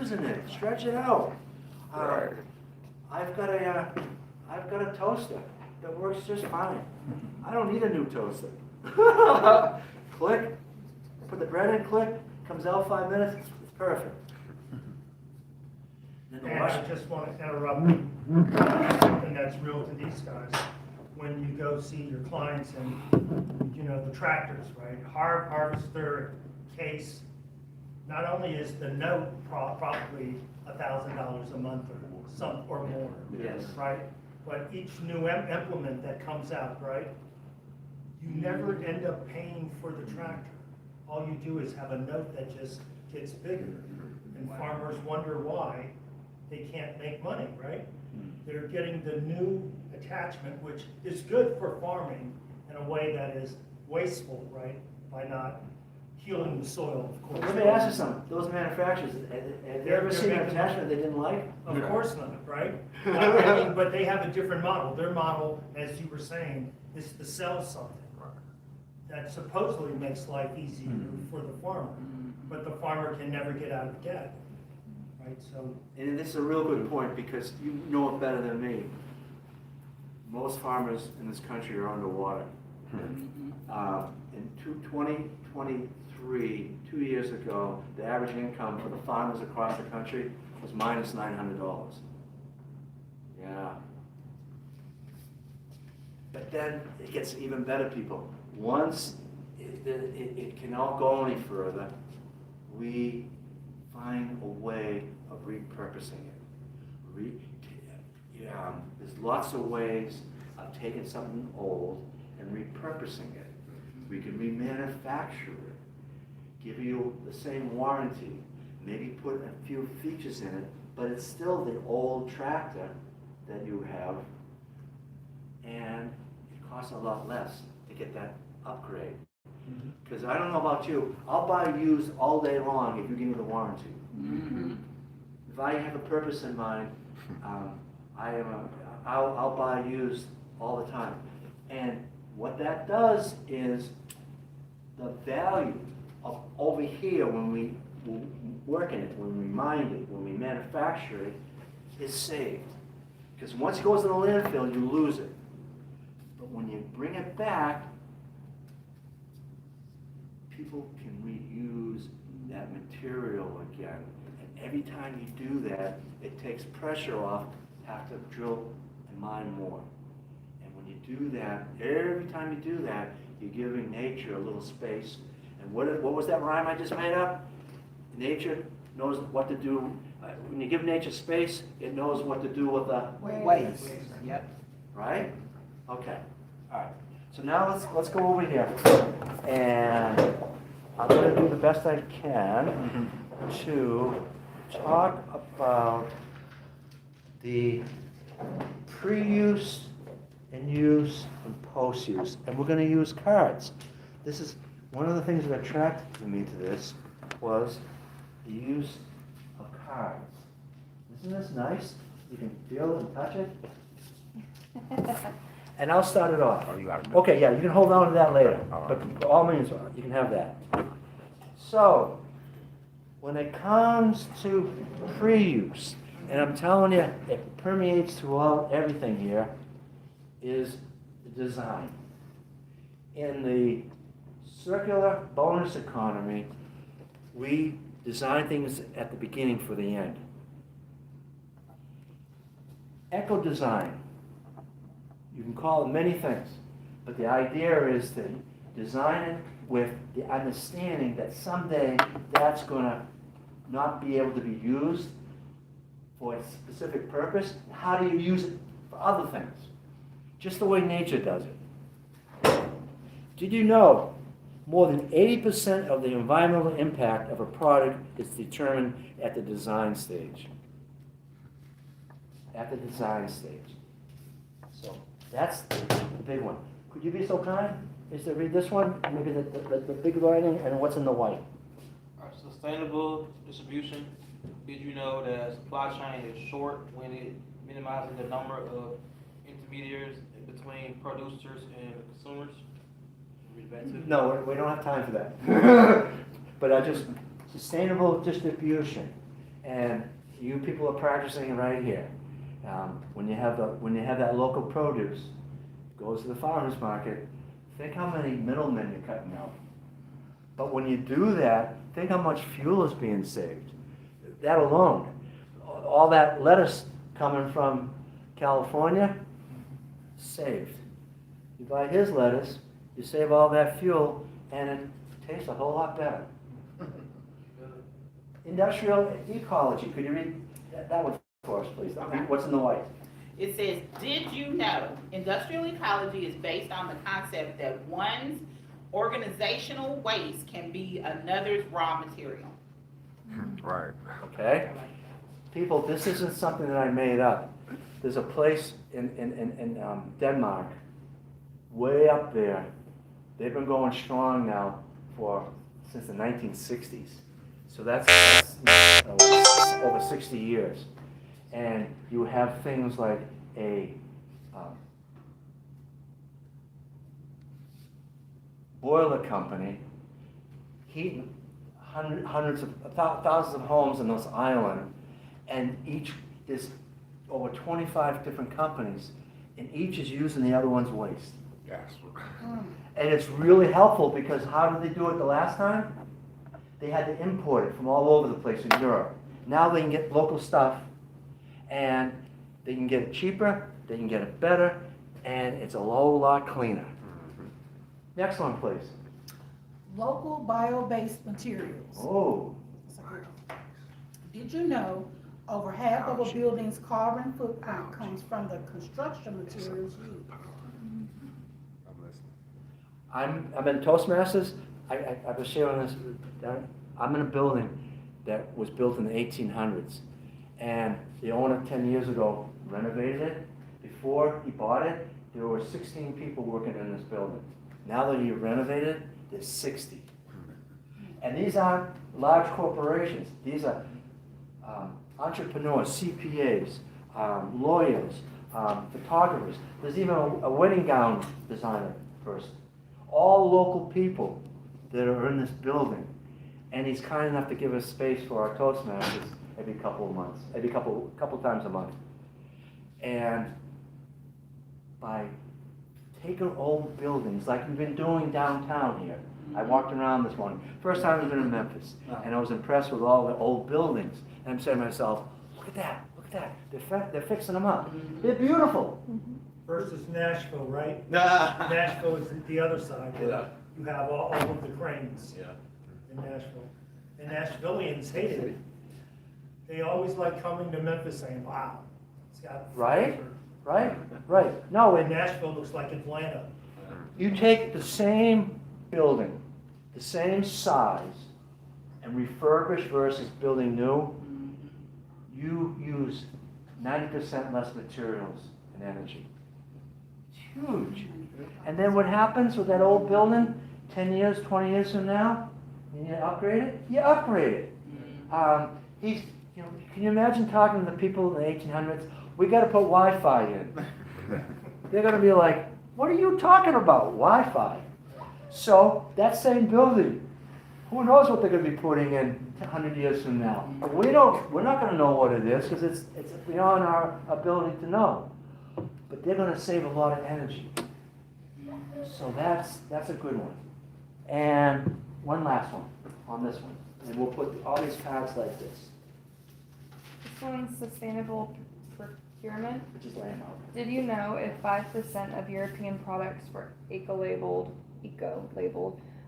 using it. Stretch it out. Right. I've got a toaster that works just fine. I don't need a new toaster. Click, put the bread in, click, comes out 5 minutes, it's perfect. Then the And wash- I just want to interrupt, something that's real to these guys. When you go see your clients and, you know, the tractors, right? Harvester case, not only is the note probably $1,000 a month or more. Yes. Right? But each new implement that comes out, right? You never end up paying for the tractor. All you do is have a note that just gets bigger. And farmers wonder why they can't make money, right? They're getting the new attachment, which is good for farming in a way that is wasteful, right? By not healing the soil, of course. Let me ask you something. Those manufacturers, have you ever seen an attachment they didn't like? Of course not, right? I mean, but they have a different model. Their model, as you were saying, is to sell something that supposedly makes life easier for the farmer, but the farmer can never get out of debt, right? So, And this is a real good point because you know it better than me. Most farmers in this country are underwater. In 2023, 2 years ago, the average income for the farmers across the country was minus $900. Yeah. But then it gets even better, people. Once it cannot go any further, we find a way of repurposing it. There's lots of ways of taking something old and repurposing it. We can remanufacture it, give you the same warranty, maybe put a few features in it, but it's still the old tractor that you have, and it costs a lot less to get that upgrade. Because I don't know about you, I'll buy used all day long if you give me the warranty. If I have a purpose in mind, I'll buy used all the time. And what that does is the value of over here when we work in it, when we mine it, when we manufacture it, is saved. Because once it goes in the landfill, you lose it. But when you bring it back, people can reuse that material again. And every time you do that, it takes pressure off, have to drill and mine more. And when you do that, every time you do that, you're giving nature a little space. And what was that rhyme I just made up? Nature knows what to do. When you give nature space, it knows what to do with the Waste. Yep. right? Okay. All right. So now let's go over here, and I'm going to do the best I can to talk about the pre-use and use and post-use, and we're going to use cards. This is one of the things that attracted me to this was the use of cards. Isn't this nice? You can feel it and touch it. And I'll start it off. Oh, you got it. Okay, yeah, you can hold on to that later, All but right. by all means, you can have that. So, when it comes to pre-use, and I'm telling you, it permeates throughout everything here, is the design. In the circular bonus economy, we design things at the beginning for the end. Eco-design, you can call it many things, but the idea is to design it with the understanding that someday that's going to not be able to be used for a specific purpose. How do you use it for other things? Just the way nature does it. Did you know more than 80% of the environmental impact of a product is determined at the design stage? At the design stage. So that's the big one. Could you be so kind as to read this one? Maybe the big writing and what's in the white. Sustainable distribution. Did you know that supply chain is short when it minimizes the number of intermediaries between producers and consumers? Read back to No, we don't have time for that. But sustainable distribution. And you people are practicing right here. When you have that local produce, goes to the farmer's market, think how many middlemen you're cutting out. But when you do that, think how much fuel is being saved. That alone. All that lettuce coming from California, saved. You buy his lettuce, you save all that fuel, and it tastes a whole lot better. Industrial ecology, could you read that one for us, please? What's in the white? It says, did you know industrial ecology is based on the concept that one's organizational waste can be another's raw material? Right. Okay? People, this isn't something that I made up. There's a place in Denmark, way up there. They've been going strong now since the 1960s. So that's over 60 years. And you have things like a boiler company heating hundreds of thousands of homes in this island, and there's over 25 different companies, and each is using the other one's waste. Yes. And it's really helpful because how did they do it the last time? They had to import it from all over the place in Europe. Now they can get local stuff, and they can get it cheaper, they can get it better, and it's a whole lot cleaner. Next one, please. Local bio-based materials. Oh, Did you know over half of a building's carbon footprint comes from the construction materials used? I'm listening. I'm in Toastmasters. I was sharing this. I'm in a building that was built in the 1800s, and the owner 10 years ago renovated it. Before he bought it, there were 16 people working in this building. Now that he renovated it, there's 60. And these aren't large corporations. These are entrepreneurs, CPAs, lawyers, photographers. There's even a wedding gown designer person. All local people that are in this building. And he's kind enough to give us space for our Toastmasters every couple of months, every couple times a month. And by taking old buildings, like we've been doing downtown here. I walked around this morning. First time I've been in Memphis. And I was impressed with all the old buildings. And I'm saying to myself, look at that, look at that. They're fixing them up. They're beautiful. Versus Nashville, right? Nah. Nashville is the other side. Yeah. You have all of the cranes Yeah. in Nashville. And Nashvillians hated it. They always like coming to Memphis saying, wow, it's got Right? flavor. Right. No, And Nashville looks like Atlanta. you take the same building, the same size, and refurbish versus building new, you use 90% less materials and energy. It's huge. And then what happens with that old building 10 years, 20 years from now? You upgrade it? You upgrade it. Can you imagine talking to the people in the 1800s? We got to put Wi-Fi in. They're going to be like, what are you talking about? Wi-Fi. So that same building, who knows what they're going to be putting in 100 years from now? We're not going to know what it is because it's beyond our ability to know. But they're going to save a lot of energy. So that's a good one. And one last one on this one. And we'll put all these cards like this, This one's sustainable procurement. which is laying out. Did you know if 5% of European products were eco-labeled,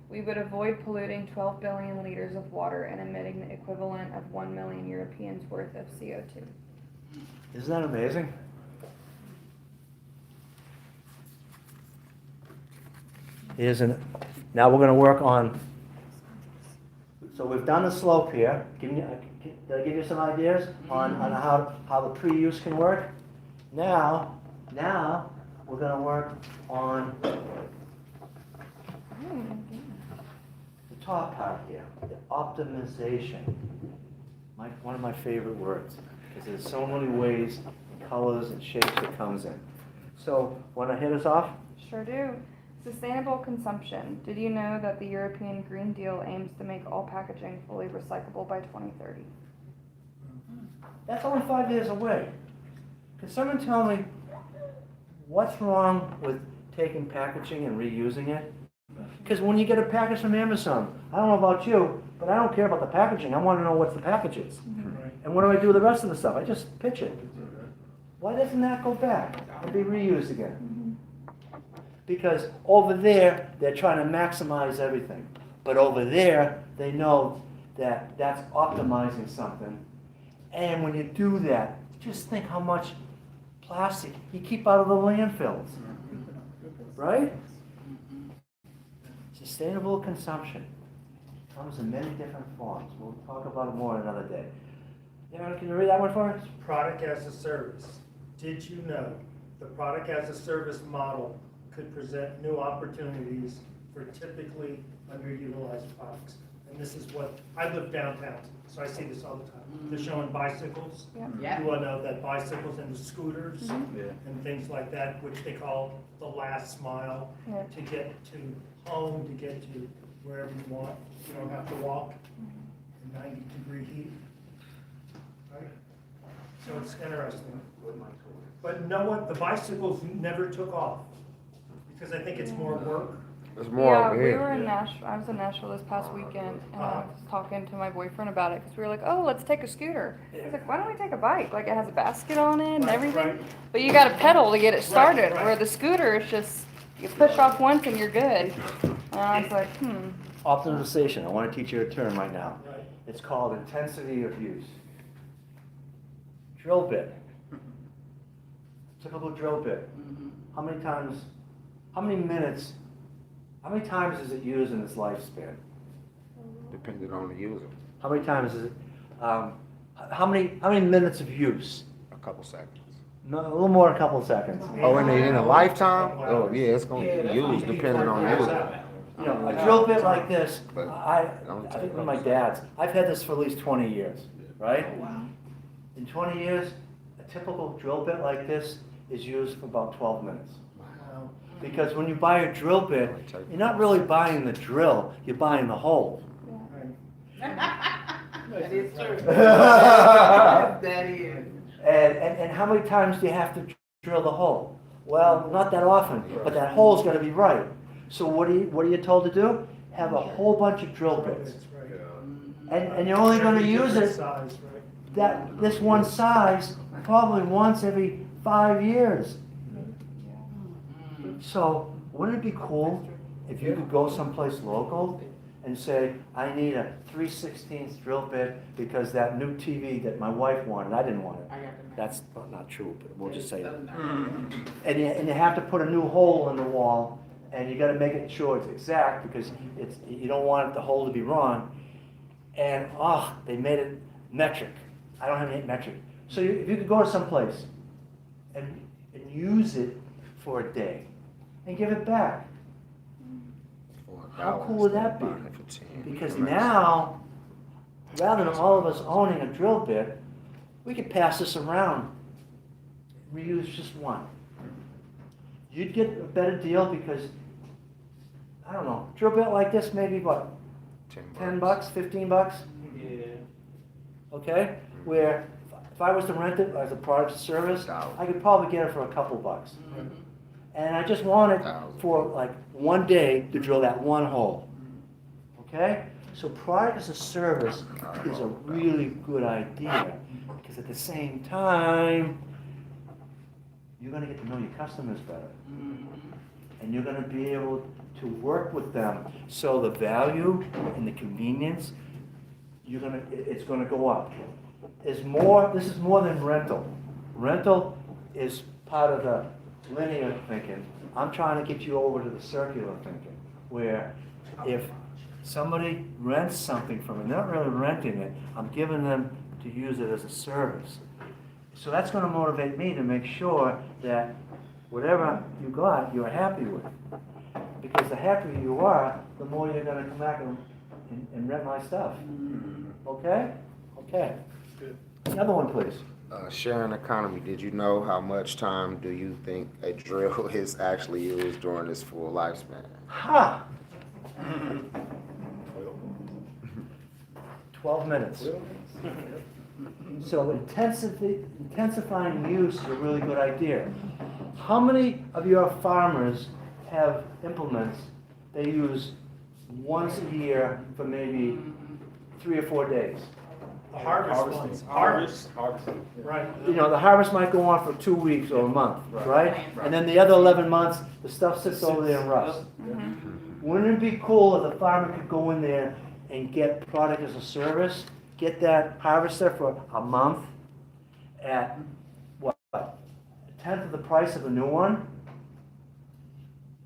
we would avoid polluting 12 billion liters of water and emitting the equivalent of 1 million Europeans worth of CO2. Isn't that amazing? Now we're going to work on, so we've done the slope here. Did I give you some ideas on how the pre-use can work? Now we're going to work on the top part here, the optimization. One of my favorite words, because there's so many ways, colors, and shapes it comes in. So, want to hit us off? Sure do. Sustainable consumption. Did you know that the European Green Deal aims to make all packaging fully recyclable by 2030? That's only 5 years away. Can someone tell me what's wrong with taking packaging and reusing it? Because when you get a package from Amazon, I don't know about you, but I don't care about the packaging. I want to know what the package is. Right. And what do I do with the rest of the stuff? I just pitch it. Why doesn't that go back and be reused again? Because over there, they're trying to maximize everything. But over there, they know that that's optimizing something. And when you do that, just think how much plastic you keep out of the landfills. Right? Sustainable consumption comes in many different forms. We'll talk about it more another day. Aaron, can you read that one for us? Product as a service. Did you know the product as a service model could present new opportunities for typically underutilized products? And this is what, I live downtown, so I see this all the time. They're showing bicycles. Yeah. You all know that bicycles and scooters Yeah. and things like that, which they call the last mile, Yeah. to get to home, to get to wherever you want. You don't have to walk in 90-degree heat. Right? So it's interesting. But no one, the bicycles never took off, because I think it's more work. There's more Yeah, over we here. were in Nashville. I was in Nashville this past weekend, and I was talking to my boyfriend about it because we were like, "Oh, let's take a scooter." He's like, "Why don't we take a bike? Like it has a basket on it and Right, everything, right. but you got to pedal to get it started. right. Where the scooter is just you push off once and you're good." And I was like, Optimization. I want to teach you a term right now. Right. It's called intensity of use. Drill bit. Typical drill bit. How many times, how many minutes, how many times is it used in its lifespan? Depending on the user. How many times is it, how many minutes of use? A couple seconds. No, a little more than a couple of seconds. Oh, in a lifetime? Oh, yeah, it's gonna be used depending on the user. You know, a drill bit like this, But I think with my dad's, I've had this for at least 20 years, right? In 20 years, a typical drill bit like this is used for about 12 minutes. Wow. Because when you buy a drill bit, you're not really buying the drill, you're buying the hole. Right. That is true. And, That is. and how many times do you have to drill the hole? Well, not that often, but that hole's gotta be right. So what are you told to do? Have a whole bunch of drill bits. That's right. And you're only gonna Every use different it, size, right? this one size, probably once every 5 years. So wouldn't it be cool if you could go someplace local and say, I need a 3/16 drill bit because that new TV that my wife wanted, I didn't want it. That's not true, but we'll just say it. And you have to put a new hole in the wall, and you gotta make it sure it's exact, because you don't want the hole to be wrong. And, they made it metric. I don't have any metric. So if you could go to someplace and use it for a day, and give it back. How cool would that be? Because now, rather than all of us owning a drill bit, we could pass this around, reuse just one. You'd get a better deal because, I don't know, drill bit like this, maybe what, 10 bucks, 15 bucks? Yeah. Okay? Where if I was to rent it as a product or service, I could probably get it for a couple bucks. And I just want it for like one day to drill that one hole. Okay? So product as a service is a really good idea, because at the same time, you're gonna get to know your customers better. And you're gonna be able to work with them. So the value and the convenience, it's gonna go up. This is more than rental. Rental is part of the linear thinking. I'm trying to get you over to the circular thinking, where if somebody rents something from me, they're not really renting it, I'm giving them to use it as a service. So that's going to motivate me to make sure that whatever you got, you're happy with. Because the happier you are, the more you're going to come back and rent my stuff. Okay? Okay. Another one, please. Sharing economy, did you know how much time do you think a drill is actually used during its full lifespan? Ha! 12 minutes. So intensifying use is a really good idea. How many of your farmers have implements they use once a year for maybe 3 or 4 days? The harvest ones, harvest, right. You know, the harvest might go on for 2 weeks or a month, right? And then the other 11 months, the stuff sits over there and rusts. Wouldn't it be cool if the farmer could go in there and get product as a service, get that harvester for a month at, what, a tenth of the price of a new one?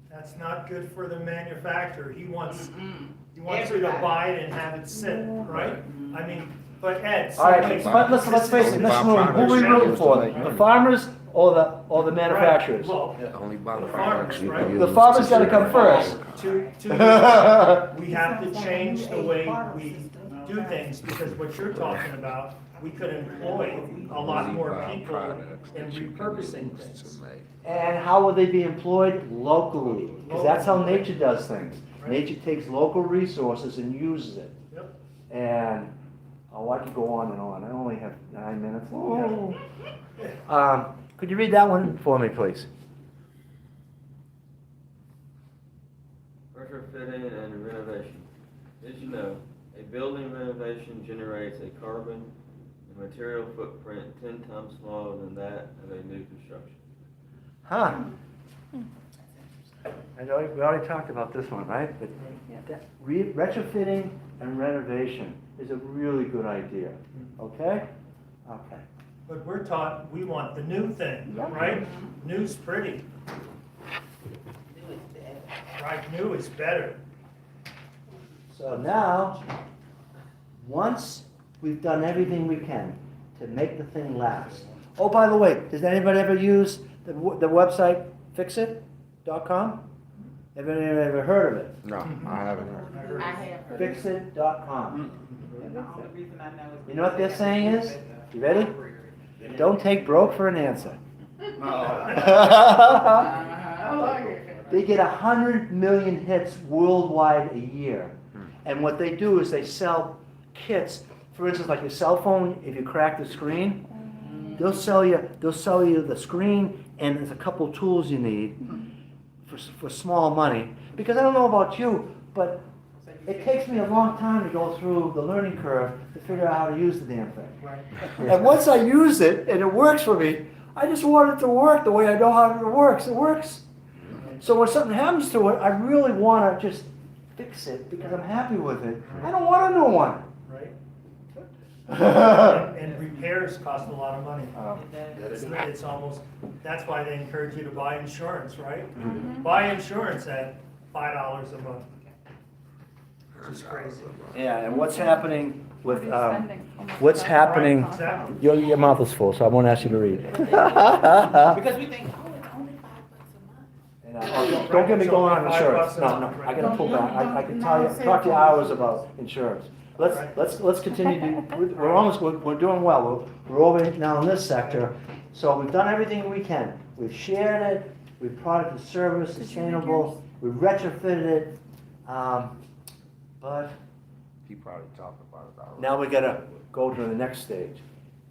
That's not good for the manufacturer. He wants you to Everybody. buy it and have it sit, right? I mean, but Ed. All right, but let's face it, Mr. Moon, who are we rooting for? The farmers or the manufacturers? Well, Only by the The farmers, products you right? can The use farmers to gotta ship come it. first. we have to change the way we do things, because what you're talking about, we could employ a lot Only more by people products in that you can repurposing use things. to make. And how will they be employed? Locally, because that's how nature does things. Nature takes local resources and uses it. Yep. And, oh, I could go on and on, I only have 9 minutes. Could you read that one for me, please? Retrofitting and renovation. Did you know a building renovation generates a carbon and material footprint 10 times smaller than that of a new construction? Huh. I know, we already talked about this one, right? But retrofitting and renovation is a really good idea, okay? Okay. But we're taught, we want the new thing, right? New's pretty, right? New is better. So now, once we've done everything we can to make the thing last. Oh, by the way, does anybody ever use the website fixit.com? Anybody ever heard of it? No, I haven't heard. I have. Fixit.com. The only reason I know is. You know what they're saying is, you ready? Don't take broke for an answer. They get 100 million hits worldwide a year. And what they do is they sell kits, for instance, like your cell phone, if you crack the screen, they'll sell you the screen and there's a couple tools you need for small money. Because I don't know about you, but it takes me a long time to go through the learning curve to figure out how to use the damn thing. Right. And once I use it and it works for me, I just want it to work the way I know how it works. It works. So when something happens to it, I really want to just fix it because I'm happy with it. I don't want a new one. Right? And repairs cost a lot of money. It does. It's almost, that's why they encourage you to buy insurance, right? Buy insurance at $5 a month. Which is crazy. Yeah, and what's happening with, We're spending almost what's $5 happening, Exactly. your mouth is full, so I won't ask you to read. Because we think, oh, it's only $5 a month. And, don't get me going on $5 insurance. a No, month, no, right? I gotta pull back. I can talk to you hours about insurance. Let's continue to, we're doing well. We're over now in this sector. So we've done everything we can. We've shared it, we've product and service, sustainable, we've retrofitted it. But He probably talked about it already. now we gotta go to the next stage.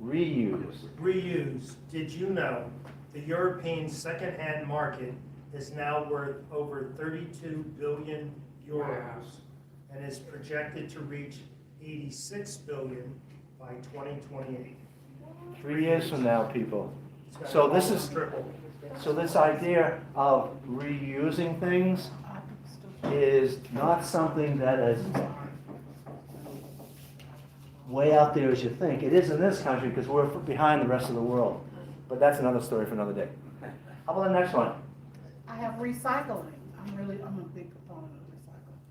Reuse. Reuse. Did you know the European secondhand market is now worth over 32 billion euros and is projected to reach 86 billion by 2028. 3 years from now, people. It's gonna So this almost is- triple. So this idea of reusing things is not something that is way out there as you think. It is in this country because we're behind the rest of the world. But that's another story for another day. How about the next one? I have recycling. I'm a big proponent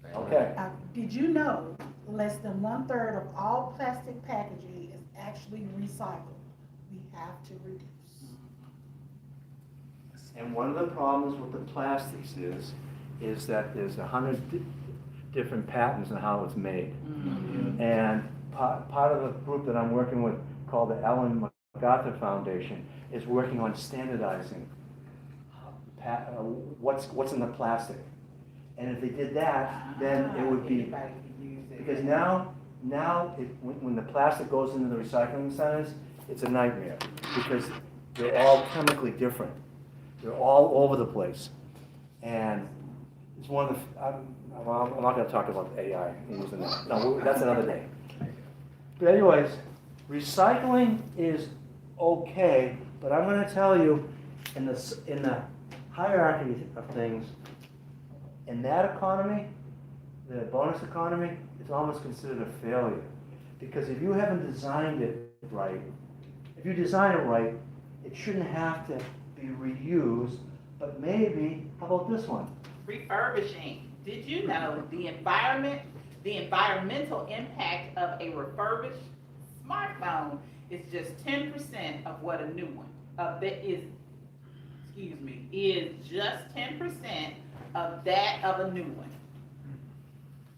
of recycling. Okay. Did you know less than 1/3 of all plastic packaging is actually recycled? We have to reduce. And one of the problems with the plastics is that there's 100 different patents on how it's made. And part of the group that I'm working with, called the Ellen MacArthur Foundation, is working on standardizing what's in the plastic. And if they did that, then it would be, Anybody can use it. because now when the plastic goes into the recycling centers, it's a nightmare, because they're all chemically different. They're all over the place. And it's one of the, I'm not gonna talk about AI and using that, no, that's another day. But anyways, recycling is okay, but I'm gonna tell you, in the hierarchy of things, in that economy, the bonus economy, it's almost considered a failure. Because if you haven't designed it right, if you design it right, it shouldn't have to be reused, but maybe, how about this one? Refurbishing. Did you know the environmental impact of a refurbished smartphone is just 10% of what a new one, is just 10% of that of a new one.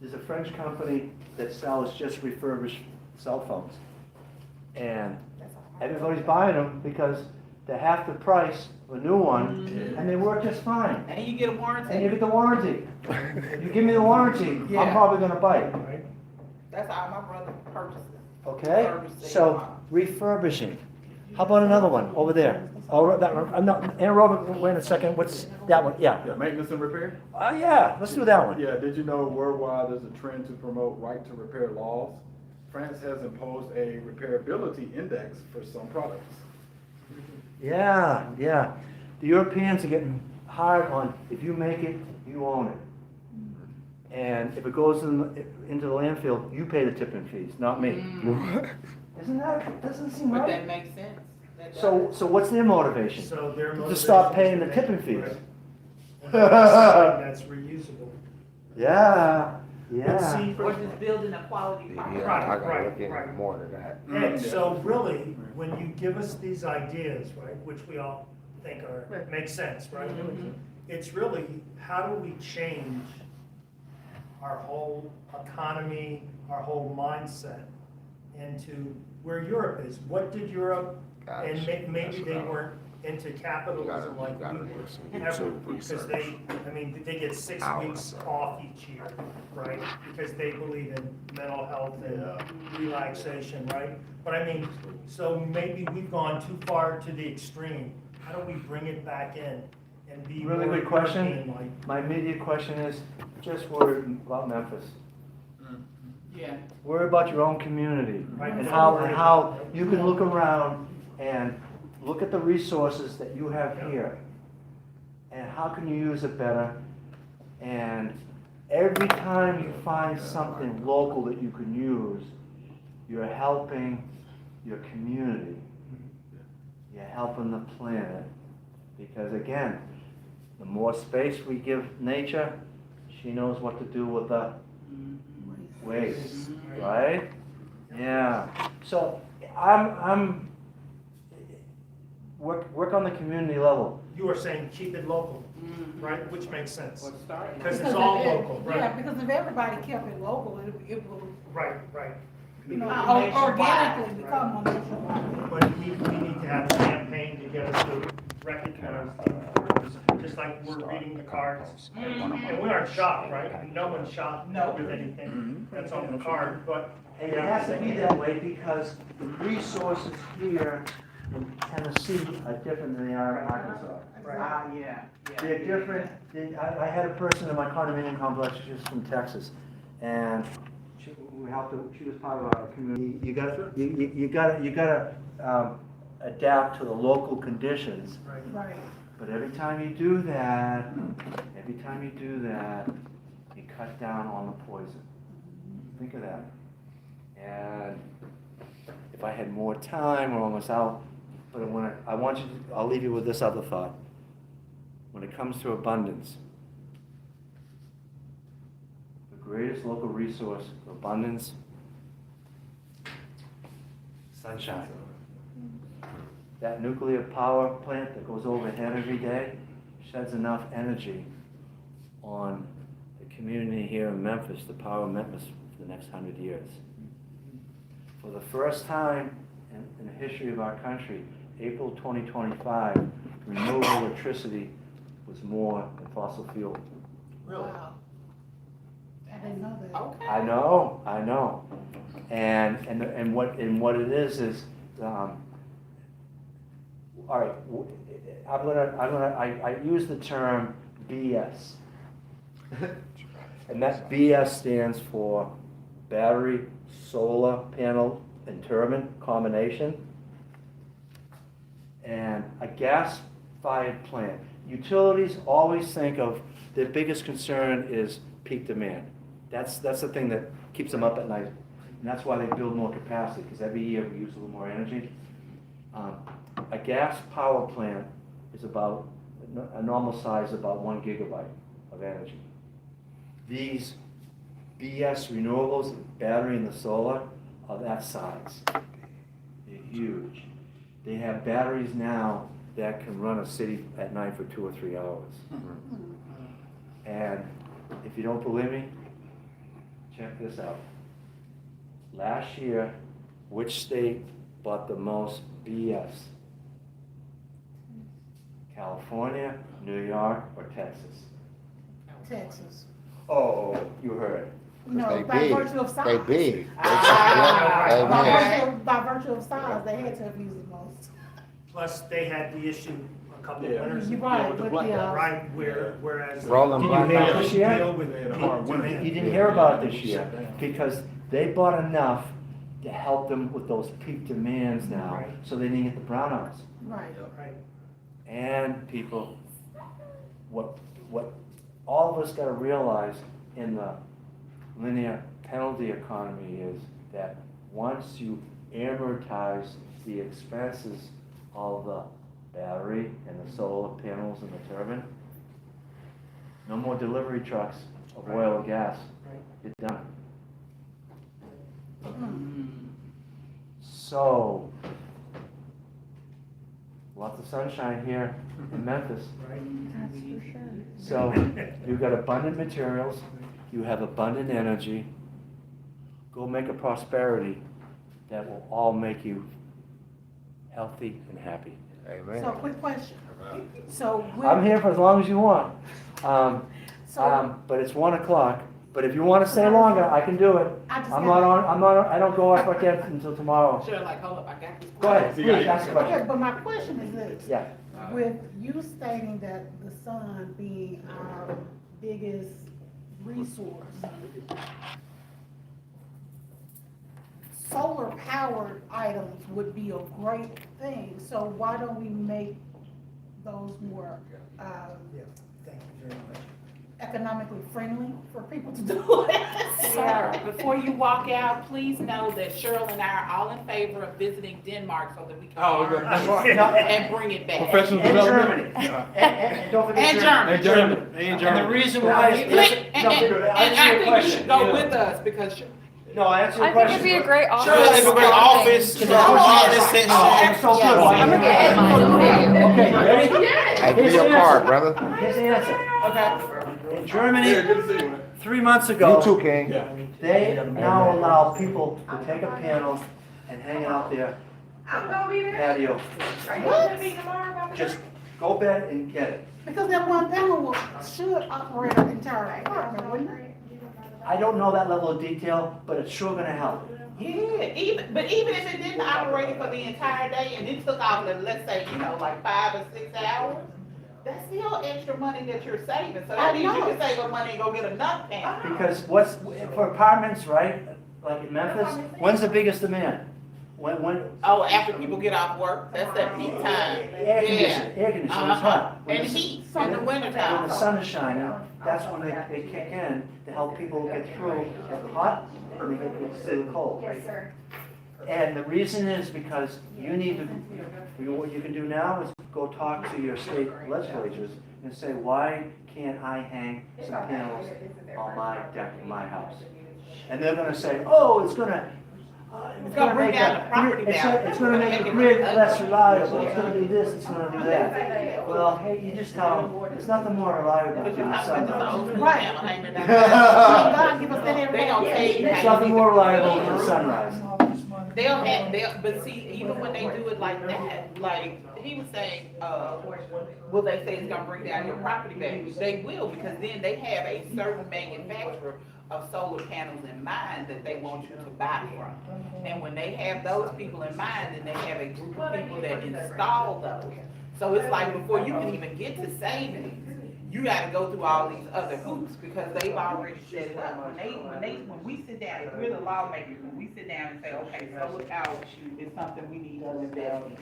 There's a French company that sells just refurbished cell phones. And everybody's buying them because they're half the price of a new one, and they work just fine. And you get a warranty. And you get the warranty. You give me the warranty, I'm Yeah. probably gonna buy it, Right? That's how my brother purchases. okay? Refurbished So, refurbishing. How about another one, over there? Oh, that one, I'm not, anaerobic, wait a second, what's that one? Yeah. Yeah, maintenance and repair? Yeah, let's do that one. Yeah, did you know worldwide there's a trend to promote right to repair laws? France has imposed a repairability index for some products. Yeah, yeah. The Europeans are getting hard on, if you make it, you own it. And if it goes into the landfill, you pay the tipping fees, not me. Isn't that, doesn't seem But right? that makes sense. That So, does. so what's their motivation? So their To stop paying the motivation tipping is to fees. make- Right. That's reusable. Yeah, But yeah. see, Or just building a quality product. Yeah, I gotta look into more to that. And so really, when you give us these ideas, right, which we all think are, make sense, right? It's really, how do we change our whole economy, our whole mindset into where Europe is? What did Europe, and maybe they weren't into capitalism like we were. Ever, because they, I mean, they get 6 weeks off each year, right? Because they believe in mental health and relaxation, right? But I mean, so maybe we've gone too far to the extreme. How do we bring it back in and be Really more good question. European-like? My immediate question is, just worry about Memphis. Yeah. Worry about your own community Right. and how you can look around and look at the resources that you have here. And how can you use it better? And every time you find something local that you can use, you're helping your community. You're helping the planet. Because again, the more space we give nature, she knows what to do with the waste, right? Yeah. So I'm work on the community level. You were saying keep it local, right? Which makes sense. Or start. Because it's all if- local, Yeah, right? because if everybody kept it local, it will, Right, right. you know, Become nationwide, organically right? become a nationwide. But we need to have a campaign to get us to recognize the importance, just like we're reading the cards. And we aren't shocked, right? No one's shocked No. with anything that's on the card, but. And it has to be that way because the resources here in Tennessee are different than they are in Arkansas. Yeah. They're different. I had a person in my condominium complex, she was from Texas, and we helped her, she was part of our community. You gotta adapt to the local conditions. Right. But every time you do that, you cut down on the poison. Think of that. And if I had more time, we're almost out, but I'll leave you with this other thought. When it comes to abundance, the greatest local resource for abundance, sunshine. That nuclear power plant that goes overhead every day sheds enough energy on the community here in Memphis, the power of Memphis for the next 100 years. For the first time in the history of our country, April 2025, renewable electricity was more than fossil fuel. Really? Wow. I didn't know that. Okay. I know. And what it is all right, I use the term BS. And that BS stands for battery, solar panel, and turbine combination. And a gas-fired plant. Utilities always think of, their biggest concern is peak demand. That's the thing that keeps them up at night. And that's why they build more capacity, because every year we use a little more energy. A gas power plant is about, a normal size is about 1 gigabyte of energy. These BS renewables, the battery and the solar, are that size. They're huge. They have batteries now that can run a city at night for 2 or 3 hours. And if you don't believe me, check this out. Last year, which state bought the most BS? California, New York, or Texas? Texas. Oh, you heard. No, They by big. virtue of size. They big. Ah, They By big. by virtue of size, they had to have used the most. Plus, they had the issue a couple of Yeah. winters You're ago. right, with the with black- the, Right, whereas. Rolling Did you hear this year? Deal with They had a hard winter. demand. You didn't hear about it this year, because they bought enough to help them with those peak demands now, Right. so they didn't get the brownouts. right. Right. And people, what all of us gotta realize in the linear penalty economy is that once you amortize the expenses of the battery and the solar panels and the turbine, no more delivery trucks of oil or gas. Right. You're done. So, lots of sunshine here in Memphis. That's for sure. So, you've got abundant materials, you have abundant energy. Go make a prosperity that will all make you healthy and happy. Amen. So, quick question. So, I'm with, here for as long as you want. so, But it's 1 o'clock. But if you want to stay longer, I can do it. I just I'm got- not on, I don't go off like that until tomorrow. Sure, like, hold up, I got this. Go ahead, please, ask the okay, question. but my question is this. Yeah. With you stating that the sun being our biggest resource, solar powered items would be a great thing, so why don't we make those more, Yeah, thank you very much. economically friendly for people to do it? Sir, before you walk out, please know that Cheryl and I are all in favor of visiting Denmark so that we can Oh, learn good. and bring it back. Professional And development. Germany. And don't forget And Germany. Germany. And And the reason why is, And no, I answer your think you question. should go with us because No, answer your I think question. it'd be a great office. Sure, it's a great office. Can Sure. I- Office section. Oh, so good. I'm gonna get Ed mine over you. Okay, ready? Hey, give Here's me the your card, answer. brother. Here's the answer. Okay. In Germany, Yeah, good to see you. 3 months ago. You too, King. Yeah. They now allow people to take a panel and hang it out their patio. Just go bed and get it. Because that one panel should operate an entire apartment, wouldn't it? I don't know that level of detail, but it's sure gonna help. Yeah, even if it didn't operate for the entire day and it took off, let's say, like 5 or 6 hours, that's still extra money that you're saving. So I that means you know. can save up money and go get another panel. Because for apartments, right, like in Memphis, when's the biggest demand? When? Oh, after people get off work, that's that peak time. Air conditioning, it's hot. When And the- heat in the winter When time. the sun is shining, that's when they kick in to help people get through the hot and they get through the cold. Yes, sir. And the reason is because you need to, what you can do now is go talk to your state legislatures and say, why can't I hang some panels on my deck in my house? And they're gonna say, oh, it's gonna bring make down the property value. it's gonna make the grid less reliable, it's gonna do this, it's gonna do that. Well, hey, you just tell them, there's nothing more reliable But than you're the not sun. with the old Right. panel hanging May down. God give us that every They gonna day. tell you. There's nothing more reliable than the sunrise. But see, even when they do it like that, like, he was saying, will they say it's gonna bring down your property value? They will, because then they have a certain manufacturer of solar panels in mind that they want you to buy from. And when they have those people in mind, then they have a group of people that install those. So it's like before you can even get to savings, you gotta go through all these other hoops because they've already set it up. When we sit down, if we're the lawmakers, when we sit down and say, okay, solar power is something we need to invest in.